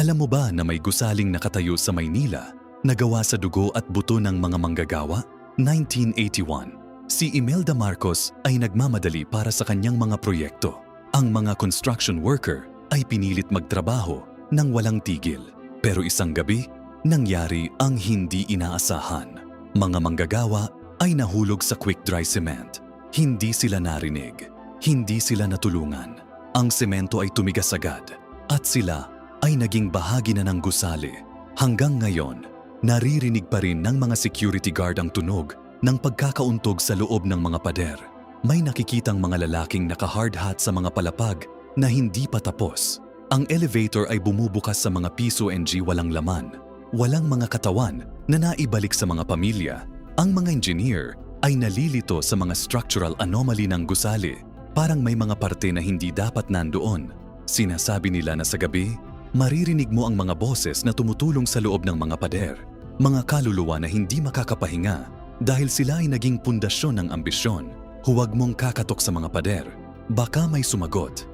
Alam mo ba na may gusaling nakatayo sa Maynila na gawa sa dugo at buto ng mga manggagawa? 1981, si Imelda Marcos ay nagmamadali para sa kanyang mga proyekto. Ang mga construction worker ay pinilit magtrabaho nang walang tigil. Pero isang gabi, nangyari ang hindi inaasahan. Mga manggagawa ay nahulog sa quick-dry cement. Hindi sila narinig. Hindi sila natulungan. Ang semento ay tumigas agad at sila ay naging bahagi na ng gusali. Hanggang ngayon, naririnig pa rin ng mga security guard ang tunog ng pagkakauntog sa loob ng mga pader. May nakikitang mga lalaking naka-hard hat sa mga palapag na hindi pa tapos. Ang elevator ay bumubukas sa mga piso NG walang laman. Walang mga katawan na naibalik sa mga pamilya. Ang mga engineer ay nalilito sa mga structural anomaly ng gusali. Parang may mga parte na hindi dapat nandoon. Sinasabi nila na sa gabi, maririnig mo ang mga boses na tumutulong sa loob ng mga pader. Mga kaluluwa na hindi makakapahinga dahil sila ay naging pundasyon ng ambisyon. Huwag mong kakatok sa mga pader. Baka may sumagot.